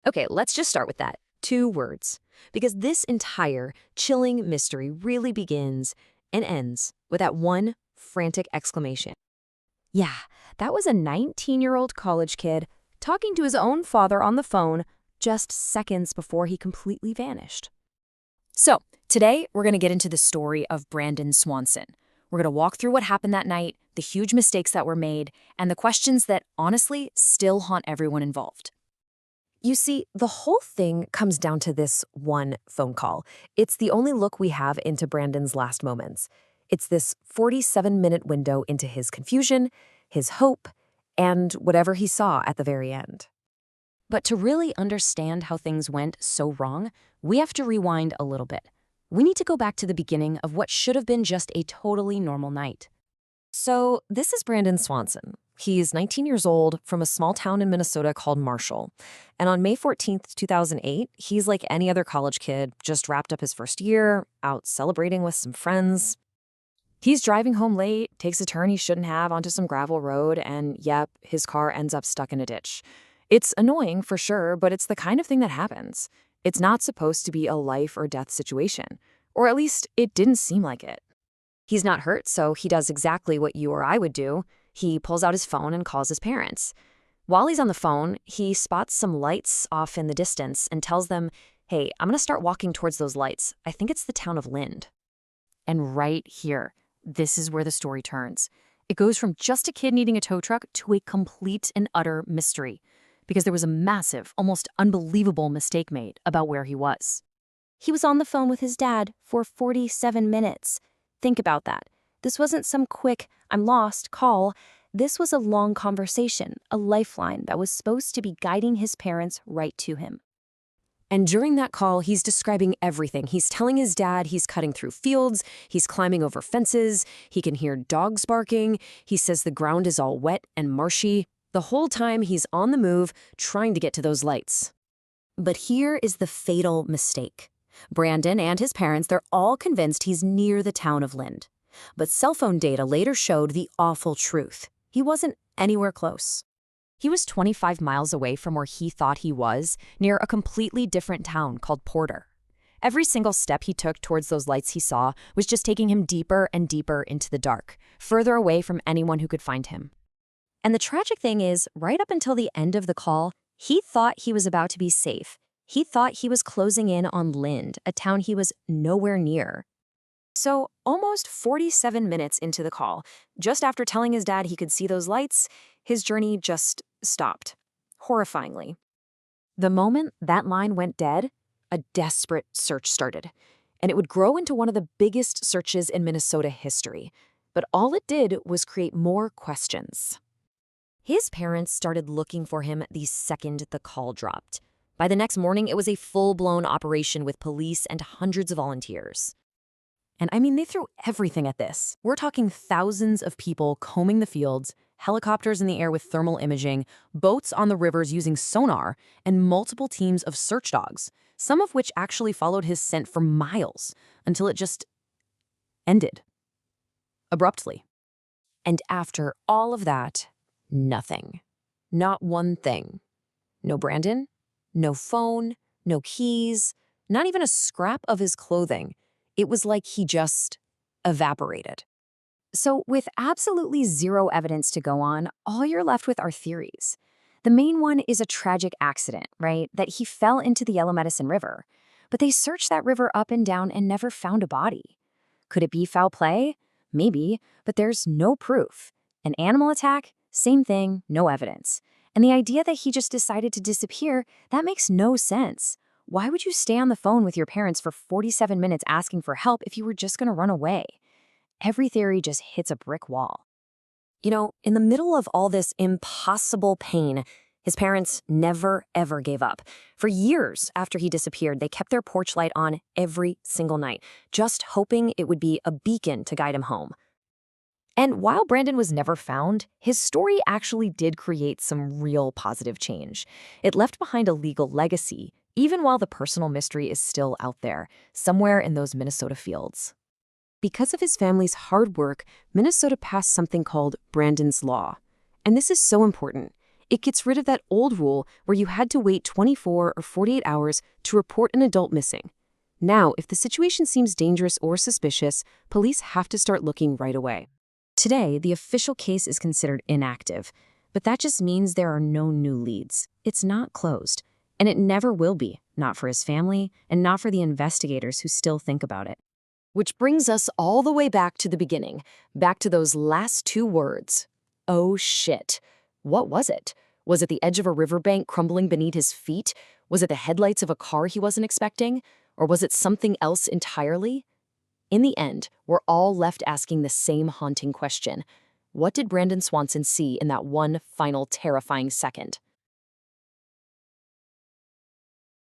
Okay, let's just start with that. 2 words. Because this entire chilling mystery really begins and ends with that one frantic exclamation. Yeah, that was a 19-year-old college kid talking to his own father on the phone just seconds before he completely vanished. So, today we're going to get into the story of Brandon Swanson. We're going to walk through what happened that night, the huge mistakes that were made, and the questions that honestly still haunt everyone involved. You see, the whole thing comes down to this one phone call. It's the only look we have into Brandon's last moments. It's this 47-minute window into his confusion, his hope, and whatever he saw at the very end. But to really understand how things went so wrong, we have to rewind a little bit. We need to go back to the beginning of what should have been just a totally normal night. So, this is Brandon Swanson. He's 19 years old from a small town in Minnesota called Marshall. And on May 14th, 2008, he's like any other college kid, just wrapped up his first year, out celebrating with some friends. He's driving home late, takes a turn he shouldn't have onto some gravel road, and yep, his car ends up stuck in a ditch. It's annoying for sure, but it's the kind of thing that happens. It's not supposed to be a life or death situation, or at least it didn't seem like it. He's not hurt, so he does exactly what you or I would do. He pulls out his phone and calls his parents. While he's on the phone, he spots some lights off in the distance and tells them, "Hey, I'm going to start walking towards those lights. I think it's the town of Lynd." And right here, this is where the story turns. It goes from just a kid needing a tow truck to a complete and utter mystery, because there was a massive, almost unbelievable mistake made about where he was. He was on the phone with his dad for 47 minutes. Think about that. This wasn't some quick, "I'm lost" call. This was a long conversation, a lifeline that was supposed to be guiding his parents right to him. And during that call, he's describing everything. He's telling his dad he's cutting through fields, he's climbing over fences, he can hear dogs barking, he says the ground is all wet and marshy. The whole time he's on the move, trying to get to those lights. But here is the fatal mistake. Brandon and his parents, they're all convinced he's near the town of Lynd. But cell phone data later showed the awful truth. He wasn't anywhere close. He was 25 miles away from where he thought he was, near a completely different town called Porter. Every single step he took towards those lights he saw was just taking him deeper and deeper into the dark, further away from anyone who could find him. And the tragic thing is, right up until the end of the call, he thought he was about to be safe. He thought he was closing in on Lynd, a town he was nowhere near. So, almost 47 minutes into the call, just after telling his dad he could see those lights, his journey just stopped, horrifyingly. The moment that line went dead, a desperate search started, and it would grow into one of the biggest searches in Minnesota history. But all it did was create more questions. His parents started looking for him the second the call dropped. By the next morning, it was a full-blown operation with police and hundreds of volunteers. And I mean, they threw everything at this. We're talking thousands of people combing the fields, helicopters in the air with thermal imaging, boats on the rivers using sonar, and multiple teams of search dogs, some of which actually followed his scent for miles until it just ended. Abruptly. And after all of that, nothing. Not one thing. No Brandon, no phone, no keys, not even a scrap of his clothing. It was like he just evaporated. So with absolutely zero evidence to go on, all you're left with are theories. The main one is a tragic accident, right? That he fell into the Yellow Medicine River. But they searched that river up and down and never found a body. Could it be foul play? Maybe, but there's no proof. An animal attack? Same thing, no evidence. And the idea that he just decided to disappear, that makes no sense. Why would you stay on the phone with your parents for 47 minutes asking for help if you were just going to run away? Every theory just hits a brick wall. You know, in the middle of all this impossible pain, his parents never, ever gave up. For years after he disappeared, they kept their porch light on every single night, just hoping it would be a beacon to guide him home. And while Brandon was never found, his story actually did create some real positive change. It left behind a legal legacy, even while the personal mystery is still out there, somewhere in those Minnesota fields. Because of his family's hard work, Minnesota passed something called Brandon's Law. And this is so important. It gets rid of that old rule where you had to wait 24 or 48 hours to report an adult missing. Now, if the situation seems dangerous or suspicious, police have to start looking right away. Today, the official case is considered inactive, but that just means there are no new leads. It's not closed, and it never will be, not for his family and not for the investigators who still think about it. Which brings us all the way back to the beginning, back to those last two words. Oh shit. What was it? Was it the edge of a riverbank crumbling beneath his feet? Was it the headlights of a car he wasn't expecting? Or was it something else entirely? In the end, we're all left asking the same haunting question. What did Brandon Swanson see in that one final terrifying second?